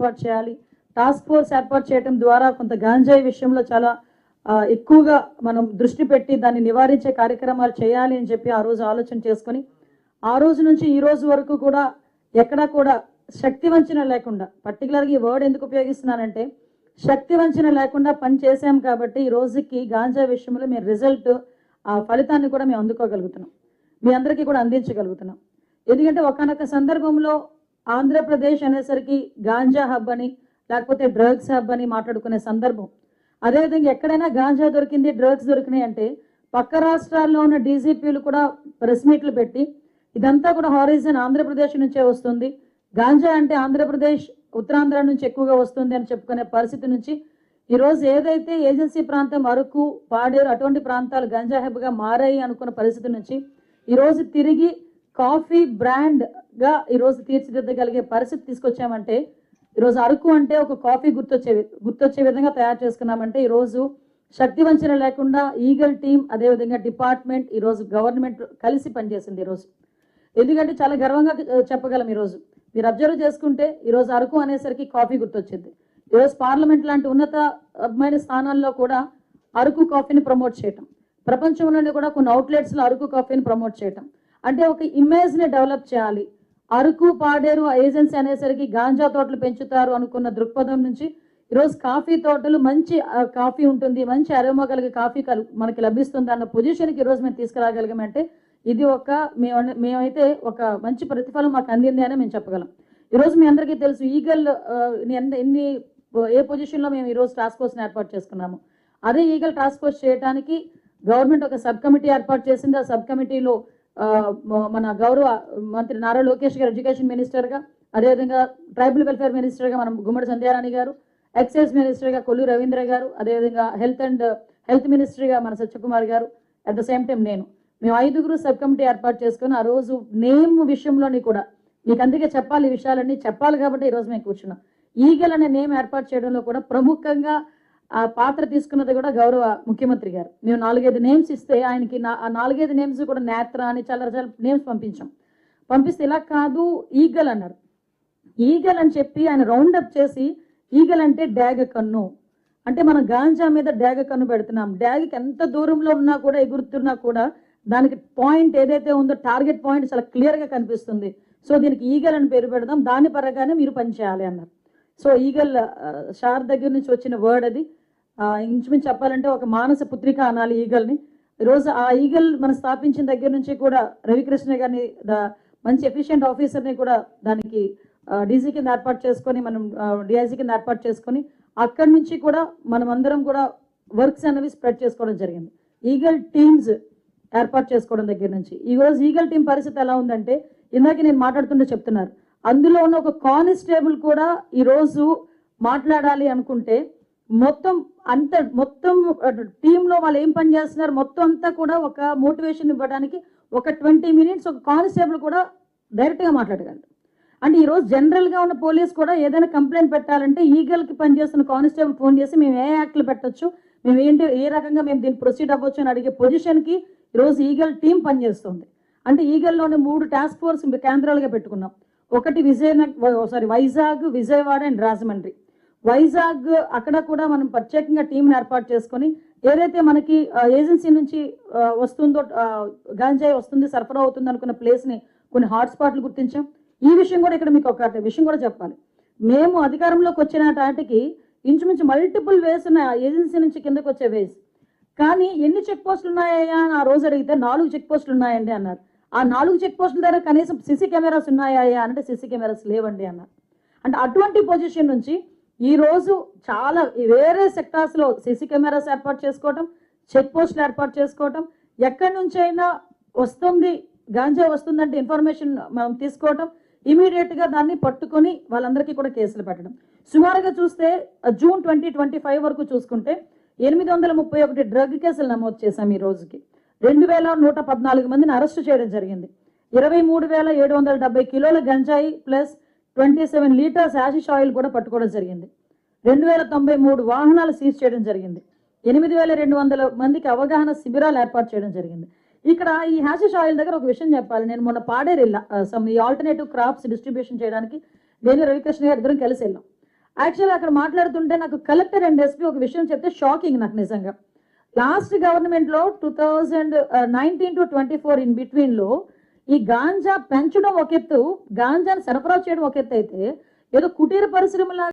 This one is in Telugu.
ఏర్పాటు చేయాలి. టాస్క్ ఫోర్స్ ఏర్పాటు చేయడం ద్వారా కొంత గాంజాయి విషయంలో చాలా ఎక్కువగా మనం దృష్టి పెట్టి దాన్ని నివారించే కార్యక్రమాలు చేయాలి అని చెప్పి ఆ రోజు ఆలోచన చేసుకొని ఆ రోజు నుంచి ఈ రోజు వరకు కూడా ఎక్కడా కూడా శక్తి వంచన లేకుండా, పర్టికులర్గా ఈ వర్డ్ ఎందుకు ఉపయోగిస్తున్నానంటే శక్తి వంచన లేకుండా పని చేసాం కాబట్టి ఈ రోజుకి గాంజా విషయంలో మేము రిజల్ట్ ఆ ఫలితాన్ని కూడా మేము అందుకోగలుగుతున్నాం, మీ అందరికీ కూడా అందించగలుగుతున్నాం. ఎందుకంటే ఒకనొక సందర్భంలో ఆంధ్రప్రదేశ్ అనేసరికి గాంజా హబ్ అని లేకపోతే డ్రగ్స్ హబ్ అని మాట్లాడుకునే సందర్భం. అదేవిధంగా ఎక్కడైనా గాంజా దొరికింది, డ్రగ్స్ దొరికినాయి అంటే పక్క రాష్ట్రాల్లో ఉన్న డీజీపీలు కూడా ప్రెస్ మీట్లు పెట్టి ఇదంతా కూడా హారిజన్ ఆంధ్రప్రదేశ్ నుంచే వస్తుంది, గాంజా అంటే ఆంధ్రప్రదేశ్ ఉత్తరాంధ్ర నుంచి ఎక్కువగా వస్తుంది అని చెప్పుకునే పరిస్థితి నుంచి ఈరోజు ఏదైతే ఏజెన్సీ ప్రాంతం అరకు, పాడేరు అటువంటి ప్రాంతాలు గంజా హబ్గా మారాయి అనుకున్న పరిస్థితి నుంచి ఈరోజు తిరిగి కాఫీ బ్రాండ్గా ఈరోజు తీర్చిదిద్దగలిగే పరిస్థితి తీసుకొచ్చామంటే ఈరోజు అరకు అంటే ఒక కాఫీ గుర్తొచ్చే విధంగా తయారు చేసుకున్నామంటే ఈరోజు శక్తి వంచన లేకుండా ఈగల్ టీం అదేవిధంగా డిపార్ట్మెంట్ ఈరోజు గవర్నమెంట్ కలిసి పనిచేసింది ఈరోజు. ఎందుకంటే చాలా గర్వంగా చెప్పగలం. ఈరోజు మీరు అబ్జర్వ్ చేసుకుంటే ఈరోజు అరకు అనేసరికి కాఫీ గుర్తొచ్చింది. ఈరోజు పార్లమెంట్ లాంటి ఉన్నతమైన స్థానాల్లో కూడా అరకు కాఫీని ప్రమోట్ చేయటం, ప్రపంచంలోనే కూడా కొన్ని అవుట్లెట్స్లో అరకు కాఫీని ప్రమోట్ చేయటం అంటే ఒక ఇమేజ్ని డెవలప్ చేయాలి. అరకు, పాడేరు ఏజెన్సీ అనేసరికి గాంజా తోటలు పెంచుతారు అనుకున్న దృక్పథం నుంచి ఈరోజు కాఫీ తోటలు మంచి కాఫీ ఉంటుంది, మంచి అరోమా కలిగే కాఫీ మనకి లభిస్తుంది అన్న పొజిషన్కి ఈరోజు మేము తీసుకురాగలిగామంటే ఇది ఒక మేమైతే ఒక మంచి ప్రతిఫలం మాకు అందింది అని మేము చెప్పగలం. ఈరోజు మీ అందరికీ తెలుసు ఈగల్ ఏ పొజిషన్లో మేము ఈరోజు టాస్క్ ఫోర్స్ని ఏర్పాటు చేసుకున్నాము. అదే ఈగల్ టాస్క్ ఫోర్స్ చేయడానికి గవర్నమెంట్ ఒక సబ్ కమిటీ ఏర్పాటు చేసింది. ఆ సబ్ కమిటీలో మన గౌరవ మంత్రి నారా లోకేష్ గారు ఎడ్యుకేషన్ మినిస్టర్గా, అదేవిధంగా ట్రైబల్ వెల్ఫేర్ మినిస్టర్గా మనం గుమ్మడి సంధ్యారాణి గారు, ఎక్సైజ్ మినిస్టర్గా కొల్లు రవీంద్ర గారు, అదేవిధంగా హెల్త్ మినిస్టర్గా మన సత్యకుమార్ గారు, అట్ ద సేమ్ టైం మేము 5గురు సబ్ కమిటీ ఏర్పాటు చేసుకుని ఆ రోజు నేమ్ విషయంలోని కూడా మీకు అందుకే చెప్పాలి, ఈ విషయాలన్నీ చెప్పాలి కాబట్టి ఈరోజు మేము కూర్చున్నాం. ఈగల్ అనే నేమ్ ఏర్పాటు చేయడంలో కూడా ప్రముఖంగా ఆ పాత్ర తీసుకున్నది కూడా గౌరవ ముఖ్యమంత్రి గారు. మేము 4-5 నేమ్స్ ఇస్తే ఆయనకి ఆ 4-5 నేమ్స్ కూడా నేత్ర అని చాలా నేమ్స్ పంపిస్తే ఇలా కాదు ఈగల్ అన్నారు. ఈగల్ అని చెప్పి ఆయన రౌండప్ చేసి ఈగల్ అంటే డాగ కన్ను, అంటే మనం గాంజా మీద డాగ కన్ను పెడుతున్నాం. డాగకి ఎంత దూరంలో ఉన్నా కూడా ఎగురుతున్నా కూడా దానికి పాయింట్ ఏదైతే ఉందో టార్గెట్ పాయింట్ చాలా క్లియర్గా కనిపిస్తుంది. సో దీనికి ఈగల్ అని పేరు పెడదాం, దాని పరంగానే మీరు పనిచేయాలి అన్నారు. సో ఈగల్ షార్ దగ్గర నుంచి వచ్చిన వర్డ్ అది. ఇంచుమించు చెప్పాలంటే ఒక మానస పుత్రిక అనాలి ఈగల్ని. ఈరోజు ఆ ఈగల్ మనం స్థాపించిన దగ్గర నుంచి కూడా రవికృష్ణ గారిని మంచి ఎఫిషియెంట్ ఆఫీసర్ని కూడా దానికి డీసీ కింద ఏర్పాటు చేసుకొని మనం డిఐజీ కింద ఏర్పాటు చేసుకొని అక్కడి నుంచి కూడా మనం అందరం కూడా వర్క్స్ అనేవి స్ప్రెడ్ చేసుకోవడం జరిగింది. ఈగల్ టీమ్స్ ఏర్పాటు చేసుకోవడం దగ్గర నుంచి ఈరోజు ఈగల్ టీం పరిస్థితి ఎలా ఉందంటే ఇందాక నేను మాట్లాడుతుంటే చెప్తున్నారు, అందులో ఉన్న ఒక కానిస్టేబుల్ కూడా ఈరోజు మాట్లాడాలి అనుకుంటే మొత్తం టీంలో వాళ్ళు ఏం పని చేస్తున్నారు మొత్తం అంతా కూడా ఒక మోటివేషన్ ఇవ్వడానికి ఒక 20 minutes ఒక కానిస్టేబుల్ కూడా డైరెక్ట్గా మాట్లాడగలరు. అంటే ఈరోజు జనరల్గా ఉన్న పోలీస్ కూడా ఏదైనా కంప్లైంట్ పెట్టాలంటే ఈగల్కి పనిచేస్తున్న కానిస్టేబుల్ ఫోన్ చేసి మేము ఏ యాక్ట్లు పెట్టచ్చు, మేము ఏ రకంగా మేము దీన్ని ప్రొసీడ్ అవ్వచ్చు అని అడిగే పొజిషన్కి ఈరోజు ఈగల్ టీం పనిచేస్తుంది. అంటే ఈగల్లోనే 3 టాస్క్ ఫోర్స్ కేంద్రాలుగా పెట్టుకున్నాం. ఒకటి వైజాగ్, విజయవాడ అండ్ రాజమండ్రి. వైజాగ్ అక్కడ కూడా మనం ప్రత్యేకంగా టీంని ఏర్పాటు చేసుకొని ఏదైతే మనకి ఏజెన్సీ నుంచి వస్తుందో గాంజాయి వస్తుంది సరఫరా అవుతుంది అనుకున్న ప్లేస్ని కొన్ని హాట్స్పాట్లు గుర్తించాం. ఈ విషయం కూడా ఇక్కడ మీకు ఒక విషయం కూడా చెప్పాలి, మేము అధికారంలోకి వచ్చిన నాటికి ఇంచుమించు మల్టిపుల్ వేస్ ఉన్న ఏజెన్సీ నుంచి కిందకు వచ్చే వేస్, కానీ ఎన్ని చెక్ పోస్టులు ఉన్నాయా అని ఆ రోజు అడిగితే 4 చెక్ పోస్టులు ఉన్నాయండి అన్నారు. ఆ 4 చెక్ పోస్టుల దగ్గర కనీసం సీసీ కెమెరాస్ ఉన్నాయా అంటే సీసీ కెమెరాస్ లేవండి అన్నారు. అంటే అటువంటి పొజిషన్ నుంచి ఈరోజు చాలా వేరే సెక్టార్స్లో సీసీ కెమెరాస్ ఏర్పాటు చేసుకోవటం, చెక్ పోస్టులు ఏర్పాటు చేసుకోవటం, ఎక్కడి నుంచైనా వస్తుంది గాంజా వస్తుందంటే ఇన్ఫర్మేషన్ మనం తీసుకోవటం, ఇమీడియట్గా దాన్ని పట్టుకొని వాళ్ళందరికీ కూడా కేసులు పెట్టడం. సుమారుగా చూస్తే జూన్ 2025 వరకు చూసుకుంటే 831 డ్రగ్ కేసులు నమోదు చేశాం. ఈ రోజుకి 2114 మందిని అరెస్టు చేయడం జరిగింది. 23,770 కిలోల గంజాయి ప్లస్ 27 లీటర్స్ యాషిష్ ఆయిల్ కూడా పట్టుకోవడం జరిగింది. 2093 వాహనాలు సీజ్ చేయడం జరిగింది. 8,200 మందికి అవగాహన శిబిరాలు ఏర్పాటు చేయడం జరిగింది. ఇక్కడ ఈ హ్యాషిష్ ఆయిల్ దగ్గర ఒక విషయం చెప్పాలి. నేను మొన్న పాడేరు వెళ్ళా, ఈ ఆల్టర్నేటివ్ క్రాప్స్ డిస్ట్రిబ్యూషన్ చేయడానికి నేను రవికృష్ణ గారు ఇద్దరం కలిసి వెళ్ళాం. యాక్చువల్గా అక్కడ మాట్లాడుతుంటే నాకు కలెక్టర్ అండ్ ఎస్పీ ఒక విషయం చెప్తే షాకింగ్ నాకు నిజంగా. లాస్ట్ గవర్నమెంట్లో 2019-24 ఇన్ బిట్వీన్లో ఈ గాంజా పెంచడం ఒక ఎత్తు, గాంజాని సరఫరా చేయడం ఒక ఎత్తు అయితే, ఏదో కుటీర పరిశ్రమలా